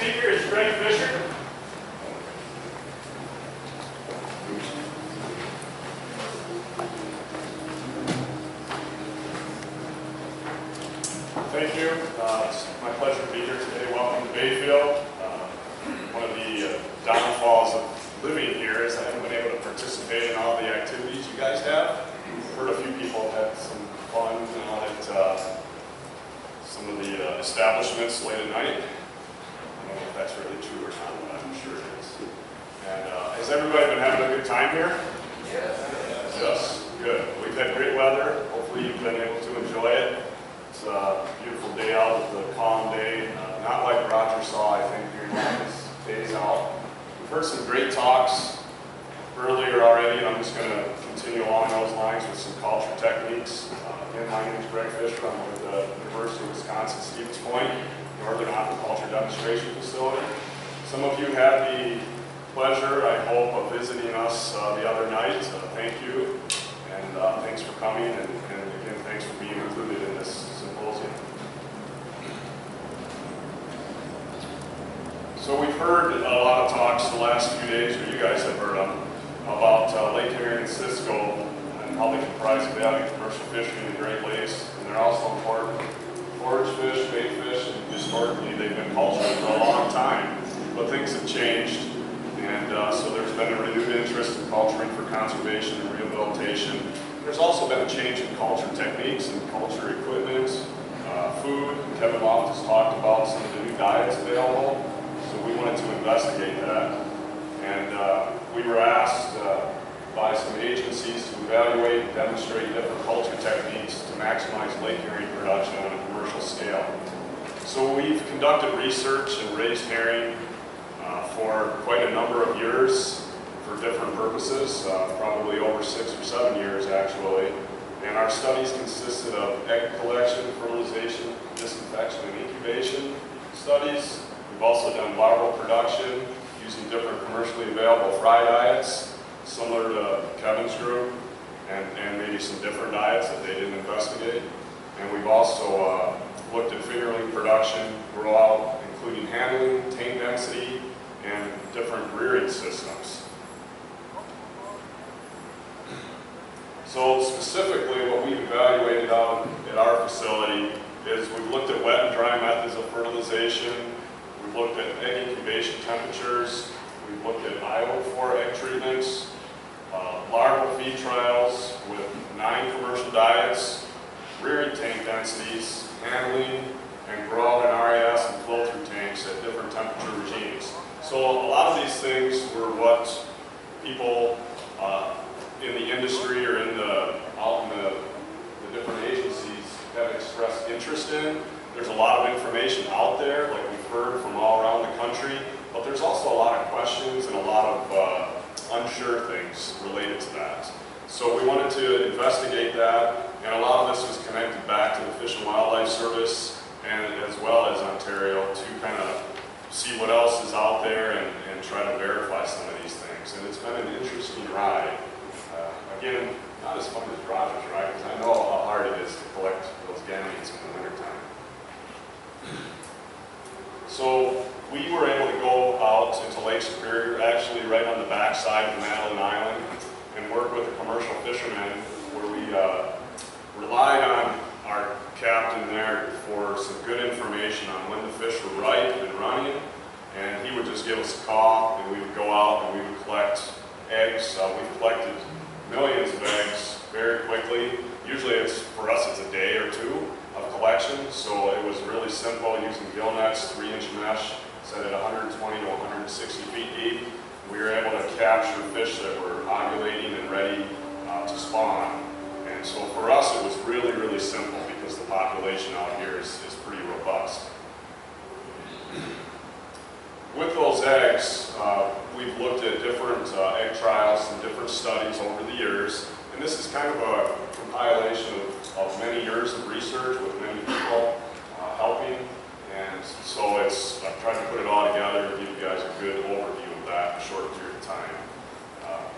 speaker is Gregory Fischer. Thank you. It's my pleasure to be here today. Welcome to Bayfield. One of the downfalls of living here is I haven't been able to participate in all the activities you guys have. I've heard a few people have had some fun out at some of the establishments late at night. I don't know if that's really true or not, but I'm sure it is. And has everybody been having a good time here? Yes. Yes. Good. We've had great weather. Hopefully you've been able to enjoy it. It's a beautiful day out. It's a calm day. Not like Roger saw, I think, during his days out. We've heard some great talks earlier already, and I'm just going to continue along those lines with some culture techniques. Again, my name is Greg Fischer. I'm with the University of Wisconsin-Stevens Point, Northern Aquaculture Demonstration Facility. Some of you had the pleasure, I hope, of visiting us the other night. Thank you, and thanks for coming, and again, thanks for being included in this symposium. So we've heard a lot of talks the last few days, or you guys have heard them, about Lake Erie and Cisco and how they comprise valued commercial fishery in the Great Lakes, and they're also important forage fish, bait fish, and historically they've been cultured for a long time, but things have changed, and so there's been a renewed interest in culturing for conservation and rehabilitation. There's also been a change in culture techniques and culture equipment, food. Kevin Loft has talked about some of the new diets available, so we wanted to investigate that. And we were asked by some agencies to evaluate and demonstrate different culture techniques to maximize Lake Erie production on a commercial scale. So we've conducted research and raised herring for quite a number of years for different purposes, probably over 6 or 7 years actually. And our studies consisted of egg collection, fertilization, disinfection, and incubation studies. We've also done larval production using different commercially available fry diets, similar to Kevin's group, and maybe some different diets that they didn't investigate. And we've also looked at fingerling production, grow out, including handling, tank density, and different rearing systems. So specifically what we've evaluated out at our facility is we've looked at wet and dry methods of fertilization, we've looked at egg incubation temperatures, we've looked at Iodine egg treatments, larval feed trials with 9 commercial diets, rearing tank densities, handling, and grow out in RAS and flow-through tanks at different temperature regimes. So a lot of these things were what people in the industry or out in the different agencies have expressed interest in. There's a lot of information out there, like we've heard from all around the country, but there's also a lot of questions and a lot of unsure things related to that. So we wanted to investigate that, and a lot of this was connected back to the Fish and Wildlife Service and as well as Ontario to kind of see what else is out there and try to verify some of these things. And it's been an interesting ride. Again, not as fun as Roger's ride, because I know how hard it is to collect those gametes in the wintertime. So we were able to go out into Lake Superior, actually right on the backside of Madeline Island, and work with the commercial fishermen where we relied on our captain there for some good information on when the fish were ripe and running, and he would just give us a call, and we would go out and we would collect eggs. We've collected millions of eggs very quickly. Usually for us it's a day or two of collection, so it was really simple using gill nets, 3-inch mesh, set at 120 to 160 feet deep. We were able to capture fish that were ovulating and ready to spawn. And so for us it was really, really simple because the population out here is pretty robust. With those eggs, we've looked at different egg trials and different studies over the years, and this is kind of a compilation of many years of research with many people helping, and so I've tried to put it all together to give you guys a good overview of that in a short period of time.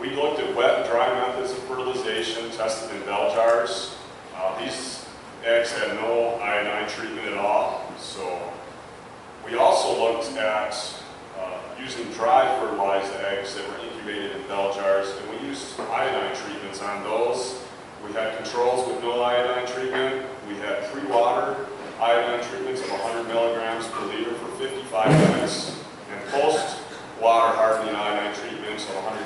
We looked at wet and dry methods of fertilization tested in bell jars. These eggs had no iodine treatment at all, so we also looked looked at using dry fertilized eggs that were incubated in bell jars, and we used iodine treatments on those. We had controls with no iodine treatment. We had pre-water iodine treatments of 100 milligrams per liter for 55 minutes, and post-water hardening iodine treatments of 100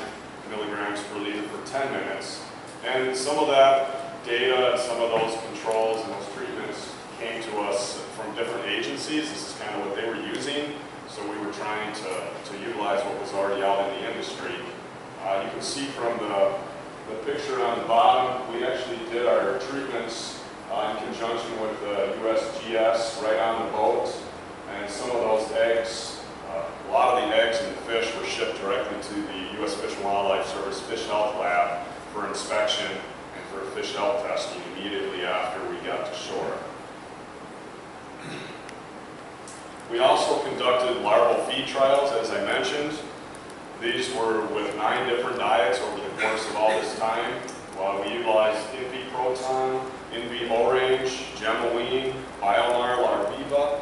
milligrams per liter for 10 minutes. And some of that data and some of those controls and those treatments came to us from different agencies. This is kind of what they were using, so we were trying to utilize what was already out in the industry. You can see from the picture on the bottom, we actually did our treatments in conjunction with the USGS right on the boat, and some of those eggs, a lot of the eggs and the fish were shipped directly to the U.S. Fish and Wildlife Service Fish Health Lab for inspection and for fish health testing immediately after we got to shore. We also conducted larval feed trials, as I mentioned. These were with 9 different diets over the course of all this time. We utilized in proton, in orange, gemawine, bionar, larviva,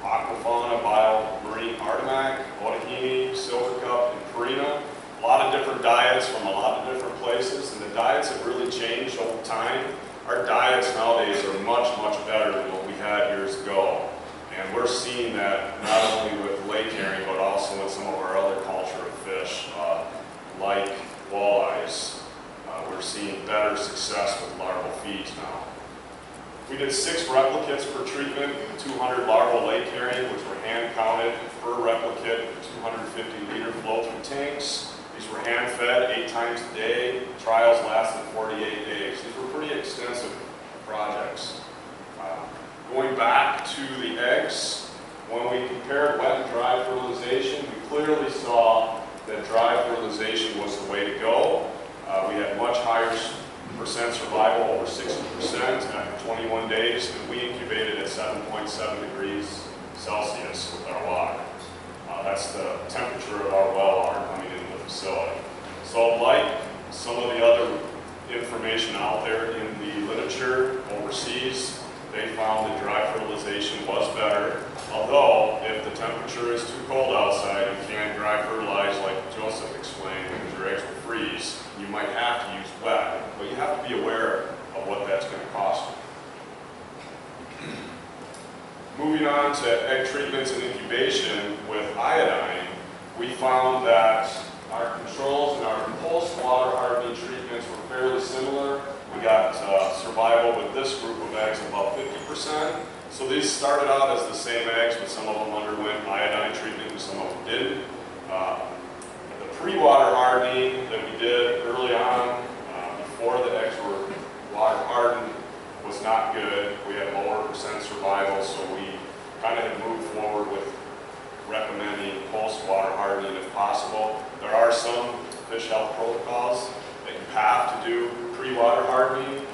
aquafauna, biomarine artimac, otahini, silvercup, and purina. A lot of different diets from a lot of different places, and the diets have really changed over time. Our diets nowadays are much, much better than what we had years ago. And we're seeing that not only with lake herring, but also with some of our other culture of fish, like walleyes. We're seeing better success with larval feeds now. We did 6 replicates per treatment, 200 larval lake herring, which were hand counted per replicate, 250-liter flow-through tanks. These were hand-fed 8 times a day. Trials lasted 48 days. These were pretty extensive projects. Going back to the eggs, when we compared wet and dry fertilization, we clearly saw that dry fertilization was the way to go. We had much higher percent survival, over 60% after 21 days, and we incubated at 7.7 degrees Celsius with our water. That's the temperature of our well water coming into the facility. So like some of the other information out there in the literature overseas, they found that dry fertilization was better. Although, if the temperature is too cold outside, you can't dry fertilize like Joseph explained, because your eggs will freeze. You might have to use wet, but you have to be aware of what that's going to cost you. Moving on to egg treatments and incubation with iodine, we found that our controls and our post-water hardening treatments were fairly similar. We got survival with this group of eggs about 50%. So these started out as the same eggs, but some of them underwent iodine treatment and some of them didn't. The pre-water hardening that we did early on, before the eggs were water hardened, was not good. We had lower percent survival, so we kind of had moved forward with recommending post-water hardening if possible. There are some fish health protocols that you have to do pre-water hardening,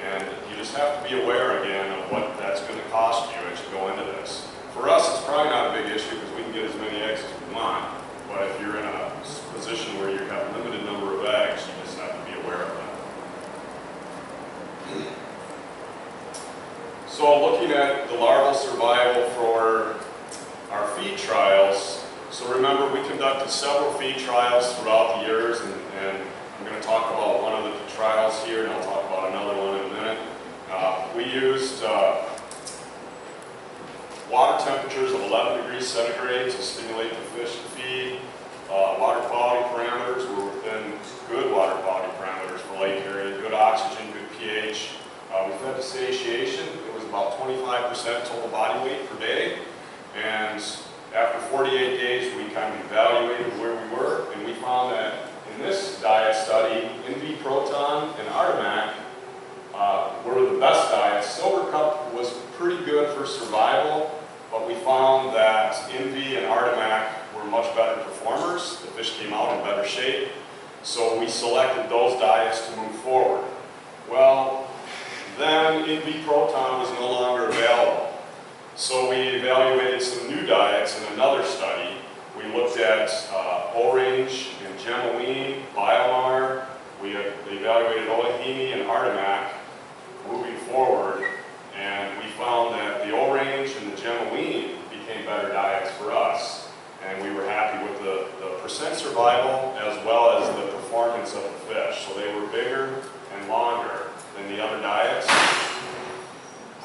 and you just have to be aware again of what that's going to cost you as you go into this. For us, it's probably not a big issue because we can get as many eggs as we want, but if you're in a position where you have a limited number of eggs, you just have to be aware of that. So looking at the larval survival for our feed trials, so remember we conducted several feed trials throughout the years, and I'm going to talk about one of the trials here, and I'll talk about another one in a minute. We used water temperatures of 11 degrees centigrade to stimulate the fish to feed. Water quality parameters were within good water quality parameters for lake area, good oxygen, good pH. We fed to satiation. It was about 25% total body weight per day. And after 48 days, we kind of evaluated where we were, and we found that in this diet study, NV Proton and Artimac were the best diets. Silver Cup was pretty good for survival, but we found that NV and Artimac were much better performers. The fish came out in better shape, so we selected those diets to move forward. Well, then NV Proton was no longer available, so we evaluated some new diets in another study. We looked at orange and gemawine, biomar. We evaluated otahini and artimac moving forward, and we found that the orange and the gemawine became better diets for us. survival as well as the performance of the fish. So they were bigger and longer than the other diets.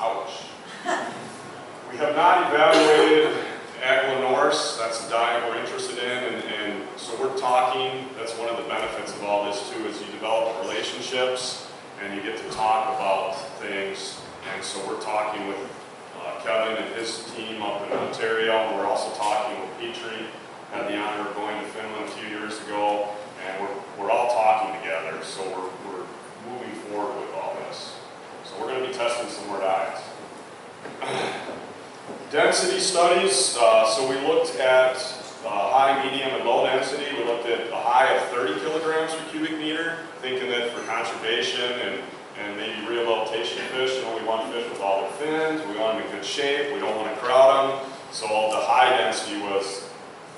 Ouch. We have not evaluated Aquaculture. That's the diet we're interested in, and so we're talking, that's one of the benefits of all this too, is you develop relationships and you get to talk about things. And so we're talking with Kevin and his team up in Ontario, and we're also talking with Petrie. Had the honor of going to Finland a few years ago, and we're all talking together, so we're moving forward with all this. So we're going to be testing some more diets. Density studies, so we looked at high, medium, and low density. We looked at a high of 30 kilograms per cubic meter, thinking that for conservation and maybe rehabilitation of fish, we want fish with all their fins, we want them in good shape, we don't want to crowd them. So the high density was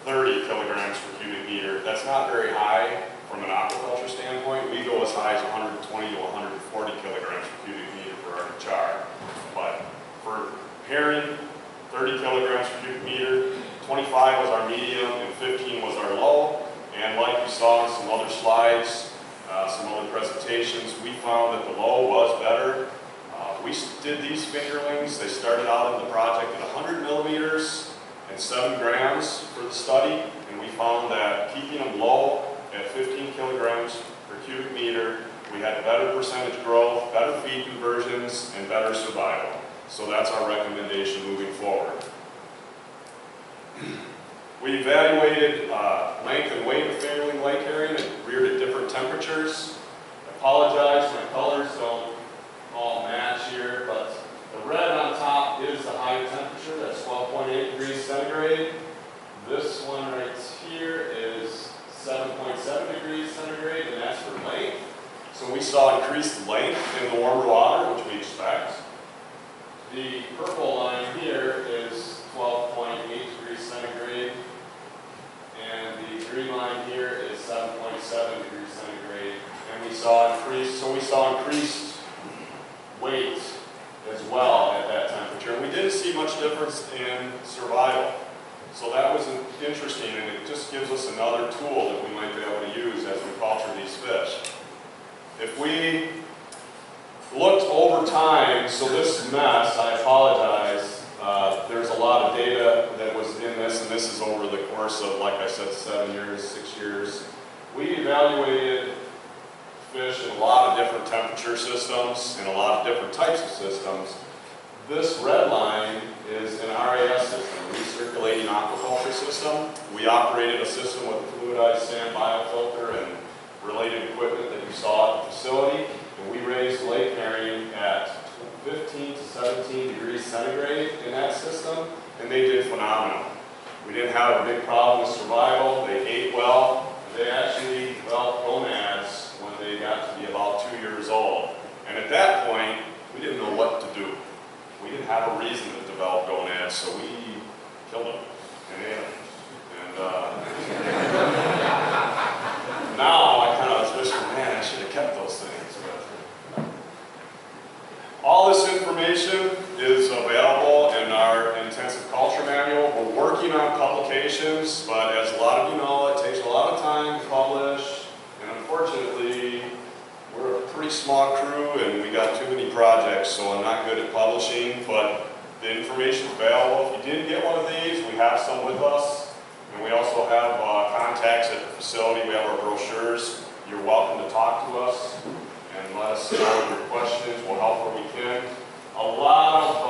30 kilograms per cubic meter. That's not very high from an aquaculture standpoint. We go as high as 120 to 140 kilograms per cubic meter for our char. But for herring, 30 kilograms per cubic meter, 25 was our medium, and 15 was our low. And like you saw in some other slides, some other presentations, we found that the low was better. We did these fingerlings. They started out in the project at 100 millimeters and 7 grams for the study, and we found that keeping them low at 15 kilograms per cubic meter, we had better percentage growth, better feed conversions, and better survival. So that's our recommendation moving forward. We evaluated length and weight of fingerling lake herring and reared at different temperatures. I apologize, my colors don't all match here, but the red on top is the high temperature, that's 12.8 degrees centigrade. This one right here is 7.7 degrees centigrade, and that's for length. So we saw increased length in the warmer water, which we expect. The purple line here is 12.8 degrees centigrade, and the green line here is 7.7 degrees centigrade. And we saw increased weight as well at that temperature. And we didn't see much difference in survival. So that was interesting, and it just gives us another tool that we might be able to use as we culture these fish. If we looked over time, so this mess, I apologize, there's a lot of data that was in this, and this is over the course of, like I said, 7 years, 6 years. We evaluated fish in a lot of different temperature systems and a lot of different types of systems. This red line is an RAS system, recirculating aquaculture system. We operated a system with a fluidized sand biofilter and related equipment that you saw at the facility. And we raised lake herring at 15 to 17 degrees centigrade in that system, and they did phenomenal. We didn't have a big problem with survival. They ate well. They actually developed gonads when they got to be about 2 years old. And at that point, we didn't know what to do. We didn't have a reason to develop gonads, so we killed them and ate them. And now I kind of was wishing, man, I should have kept those things. But all this information is available in our intensive culture manual. We're working on publications, but as a lot of you know, it takes a lot of time to publish. And unfortunately, we're a pretty small crew and we got too many projects, so I'm not good at publishing, but the information is available. If you didn't get one of these, we have some with us. And we also have contacts at the facility. We have our brochures. You're welcome to talk to us and let us know your questions. We'll help where we can. A lot of